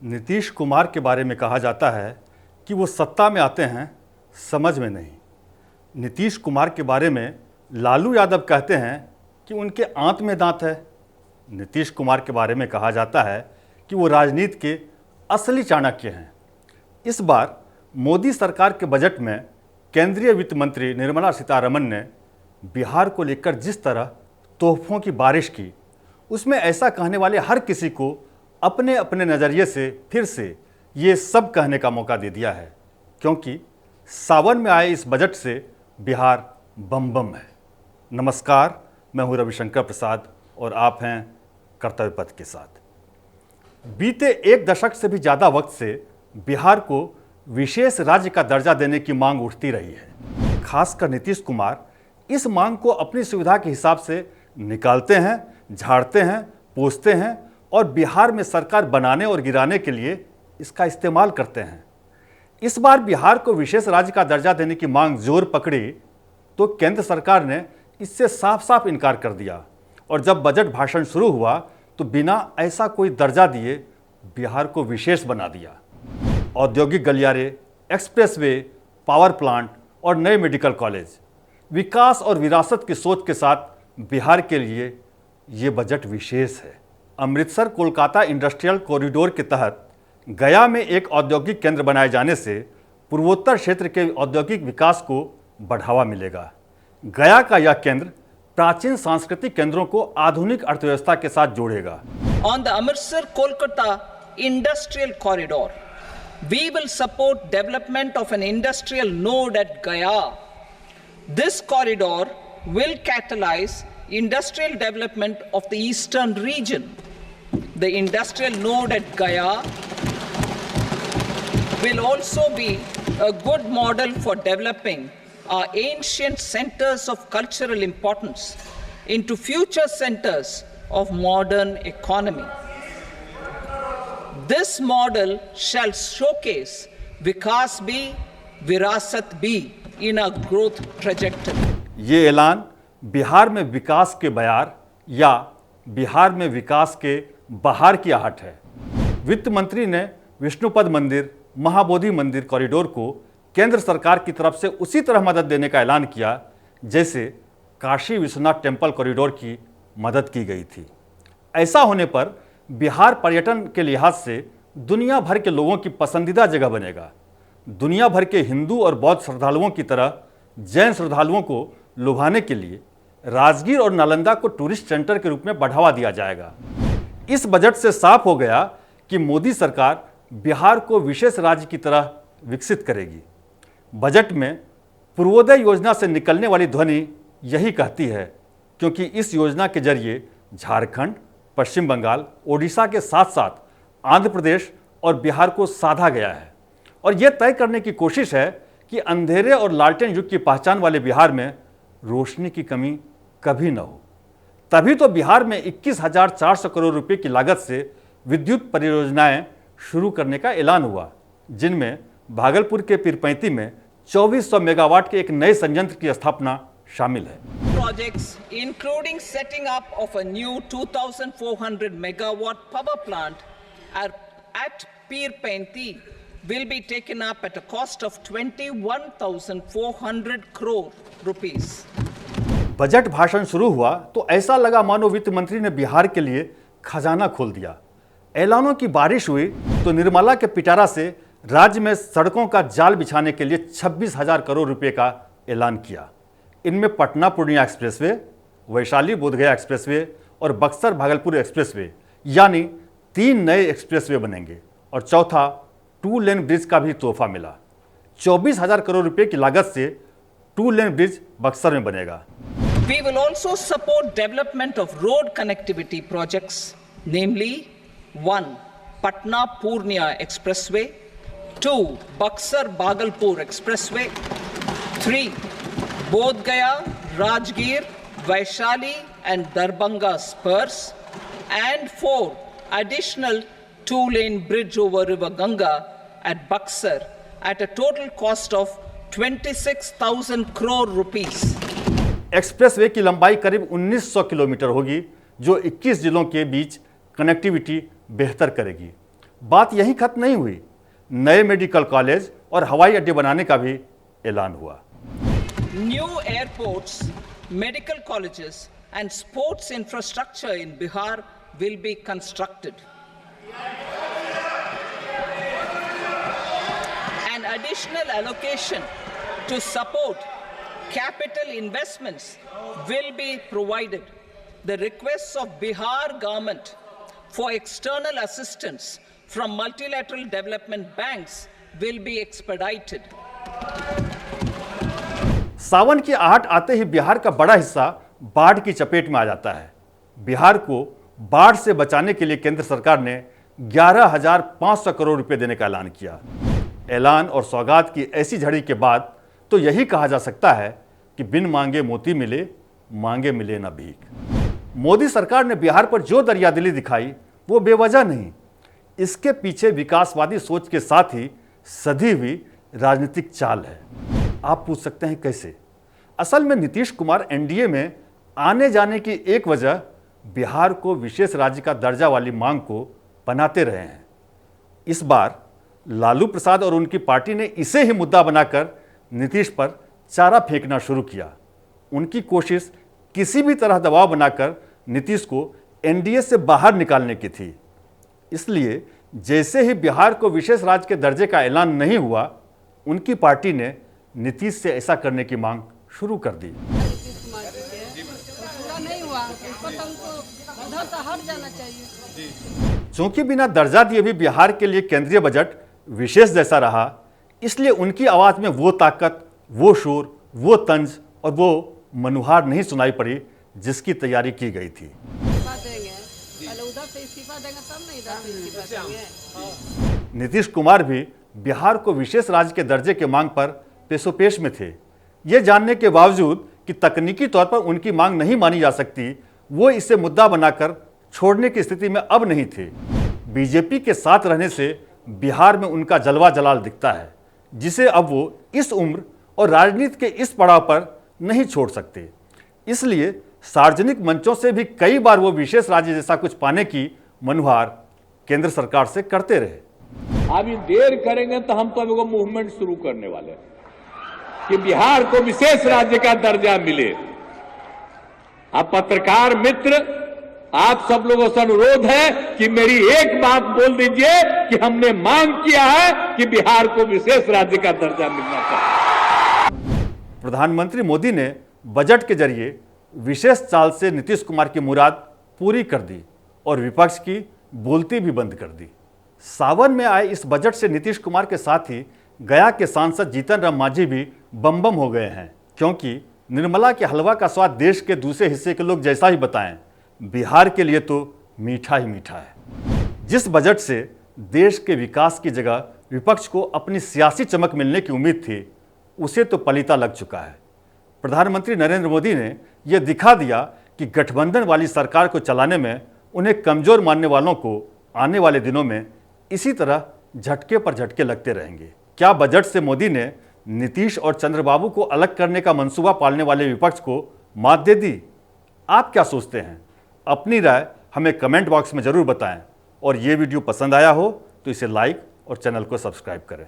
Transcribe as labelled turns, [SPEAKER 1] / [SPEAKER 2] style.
[SPEAKER 1] नीतीश कुमार के बारे में कहा जाता है कि वो सत्ता में आते हैं समझ में नहीं। नीतीश कुमार के बारे में लालू यादव कहते हैं कि उनके आंत में दांत है। नीतीश कुमार के बारे में कहा जाता है कि वो राजनीति के असली चाणक्य हैं। इस बार मोदी सरकार के बजट में केंद्रीय वित्त मंत्री निर्मला सीतारमण ने बिहार को लेकर जिस तरह तोहफों की बारिश की, उसमें ऐसा कहने वाले हर किसी को अपने अपने नज़रिए से फिर से ये सब कहने का मौका दे दिया है, क्योंकि सावन में आए इस बजट से बिहार बम बम है। नमस्कार, मैं हूं रविशंकर प्रसाद और आप हैं कर्तव्य पथ के साथ। बीते एक दशक से भी ज़्यादा वक्त से बिहार को विशेष राज्य का दर्जा देने की मांग उठती रही है। खासकर नीतीश कुमार इस मांग को अपनी सुविधा के हिसाब से निकालते हैं, झाड़ते हैं, पोसते हैं और बिहार में सरकार बनाने और गिराने के लिए इसका इस्तेमाल करते हैं। इस बार बिहार को विशेष राज्य का दर्जा देने की मांग जोर पकड़ी तो केंद्र सरकार ने इससे साफ साफ इनकार कर दिया और जब बजट भाषण शुरू हुआ तो बिना ऐसा कोई दर्जा दिए बिहार को विशेष बना दिया। औद्योगिक गलियारे, एक्सप्रेसवे, पावर प्लांट और नए मेडिकल कॉलेज, विकास और विरासत की सोच के साथ बिहार के लिए ये बजट विशेष है। अमृतसर कोलकाता इंडस्ट्रियल कॉरिडोर के तहत गया में एक औद्योगिक केंद्र बनाए जाने से पूर्वोत्तर क्षेत्र के औद्योगिक विकास को बढ़ावा मिलेगा। गया का यह केंद्र प्राचीन सांस्कृतिक केंद्रों को आधुनिक अर्थव्यवस्था के साथ जोड़ेगा।
[SPEAKER 2] On the Amritsar Kolkata Industrial Corridor, we will support development of an industrial node at Gaya. This corridor will catalyze industrial development of the eastern region. The industrial node at Gaya will also be a good model for developing our ancient centers of cultural importance into future centers of modern economy. This model shall showcase Vikas B, Virasat B in our growth trajectory.
[SPEAKER 1] ये ऐलान बिहार में विकास के बयार या बिहार में विकास के बहार की आहट है। वित्त मंत्री ने विष्णुपद मंदिर, महाबोधि मंदिर कॉरिडोर को केंद्र सरकार की तरफ से उसी तरह मदद देने का ऐलान किया जैसे काशी विश्वनाथ टेम्पल कॉरिडोर की मदद की गई थी। ऐसा होने पर बिहार पर्यटन के लिहाज से दुनिया भर के लोगों की पसंदीदा जगह बनेगा। दुनिया भर के हिंदू और बौद्ध श्रद्धालुओं की तरह जैन श्रद्धालुओं को लुभाने के लिए राजगीर और नालंदा को टूरिस्ट सेंटर के रूप में बढ़ावा दिया जाएगा। इस बजट से साफ हो गया कि मोदी सरकार बिहार को विशेष राज्य की तरह विकसित करेगी। बजट में पूर्वोदय योजना से निकलने वाली ध्वनि यही कहती है, क्योंकि इस योजना के जरिए झारखंड, पश्चिम बंगाल, ओडिशा के साथ साथ आंध्र प्रदेश और बिहार को साधा गया है और यह तय करने की कोशिश है कि अंधेरे और लालटेन युग की पहचान वाले बिहार में रोशनी की कमी कभी न हो। तभी तो बिहार में 21,400 करोड़ रुपए की लागत से विद्युत परियोजनाएं शुरू करने का ऐलान हुआ, जिनमें भागलपुर के पीरपैंती में 2400 मेगावाट के एक नए संयंत्र की स्थापना शामिल है।
[SPEAKER 2] Projects including setting up of a new 2,400 megawatt power plant at Pir-Painti will be taken up at a cost of 21,400 crore rupees.
[SPEAKER 1] Budget भाषण शुरू हुआ तो ऐसा लगा मानो वित्त मंत्री ने बिहार के लिए खजाना खोल दिया। ऐलानों की बारिश हुई तो निर्मला के पिटारा से राज्य में सड़कों का जाल बिछाने के लिए 26,000 करोड़ रुपए का ऐलान किया। इनमें पटना पूर्णिया एक्सप्रेसवे, वैशाली बोधगया एक्सप्रेसवे और बक्सर भागलपुर एक्सप्रेसवे यानी 3 नए एक्सप्रेसवे बनेंगे और चौथा 2 लेन ब्रिज का भी तोहफा मिला। 24,000 करोड़ रुपए की लागत से 2 लेन ब्रिज बक्सर में बनेगा।
[SPEAKER 2] We will also support development of road connectivity projects, namely 1. Patna Purnia Expressway, 2. Buxar Bhagalpur Expressway, 3. Bodh Gaya, Rajgir, Vaishali and Darbhanga spurs, and 4. Additional 2-lane bridge over River Ganga at Buxar at a total cost of 26,000 crore rupees.
[SPEAKER 1] Expressway की लंबाई करीब 1900 kilometre होगी, जो 21 जिलों के बीच connectivity बेहतर करेगी। बात यहीं खत्म नहीं हुई, नए मेडिकल कॉलेज और हवाई अड्डे बनाने का भी ऐलान हुआ।
[SPEAKER 2] New airports, medical colleges and sports infrastructure in Bihar will be constructed. An additional allocation to support capital investments will be provided. The requests of Bihar government for external assistance from multilateral development banks will be expedited.
[SPEAKER 1] सावन की आहट आते ही बिहार का बड़ा हिस्सा बाढ़ की चपेट में आ जाता है। बिहार को बाढ़ से बचाने के लिए केंद्र सरकार ने 11,500 करोड़ रुपए देने का ऐलान किया। ऐलान और सौगात की ऐसी झड़ी के बाद तो यही कहा जा सकता है कि बिन मांगे मोती मिले, मांगे मिले ना भीख। मोदी सरकार ने बिहार पर जो दरियादिली दिखाई वो बेवजह नहीं, इसके पीछे विकासवादी सोच के साथ ही सधी हुई राजनीतिक चाल है। आप पूछ सकते हैं कैसे? असल में नीतीश कुमार एनडीए में आने जाने की एक वजह बिहार को विशेष राज्य का दर्जा वाली मांग को बनाते रहे हैं। इस बार लालू प्रसाद और उनकी पार्टी ने इसे ही मुद्दा बनाकर नीतीश पर चारा फेंकना शुरू किया। उनकी कोशिश किसी भी तरह दबाव बनाकर नीतीश को एनडीए से बाहर निकालने की थी। इसलिए जैसे ही बिहार को विशेष राज्य के दर्जे का ऐलान नहीं हुआ, उनकी पार्टी ने नीतीश से ऐसा करने की मांग शुरू कर दी। चूंकि बिना दर्जा दिए भी बिहार के लिए केंद्रीय बजट विशेष जैसा रहा, इसलिए उनकी आवाज में वो ताकत, वो शोर, वो तंज और वो मनुहार नहीं सुनाई पड़ी जिसकी तैयारी की गई थी। नीतीश कुमार भी बिहार को विशेष राज्य के दर्जे के मांग पर पेशोपेश में थे। ये जानने के बावजूद कि तकनीकी तौर पर उनकी मांग नहीं मानी जा सकती, वो इसे मुद्दा बनाकर छोड़ने की स्थिति में अब नहीं थे। बीजेपी के साथ रहने से बिहार में उनका जलवा जलाल दिखता है, जिसे अब वो इस उम्र और राजनीति के इस पड़ाव पर नहीं छोड़ सकते। इसलिए सार्वजनिक मंचों से भी कई बार वो विशेष राज्य जैसा कुछ पाने की मनुहार केंद्र सरकार से करते रहे।
[SPEAKER 3] अभी देर करेंगे तो हम तो एगो मूवमेंट शुरू करने वाले हैं कि बिहार को विशेष राज्य का दर्जा मिले। अब पत्रकार मित्र, आप सब लोगों से अनुरोध है कि मेरी एक बात बोल दीजिए कि हमने मांग किया है कि बिहार को विशेष राज्य का दर्जा मिलना चाहिए।
[SPEAKER 1] प्रधानमंत्री मोदी ने बजट के जरिए विशेष चाल से नीतीश कुमार की मुराद पूरी कर दी और विपक्ष की बोलती भी बंद कर दी। सावन में आए इस बजट से नीतीश कुमार के साथ ही गया के सांसद जीतन राम मांझी भी बम बम हो गए हैं, क्योंकि निर्मला के हलवा का स्वाद देश के दूसरे हिस्से के लोग जैसा ही बताएं, बिहार के लिए तो मीठा ही मीठा है। जिस बजट से देश के विकास की जगह विपक्ष को अपनी सियासी चमक मिलने की उम्मीद थी, उसे तो पलीता लग चुका है। प्रधानमंत्री नरेंद्र मोदी ने यह दिखा दिया कि गठबंधन वाली सरकार को चलाने में उन्हें कमजोर मानने वालों को आने वाले दिनों में इसी तरह झटके पर झटके लगते रहेंगे। क्या बजट से मोदी ने नीतीश और चंद्रबाबू को अलग करने का मंसूबा पालने वाले विपक्ष को मात दे दी? आप क्या सोचते हैं? अपनी राय हमें कमेंट बॉक्स में जरूर बताएं और ये वीडियो पसंद आया हो तो इसे लाइक और चैनल को सब्सक्राइब करें।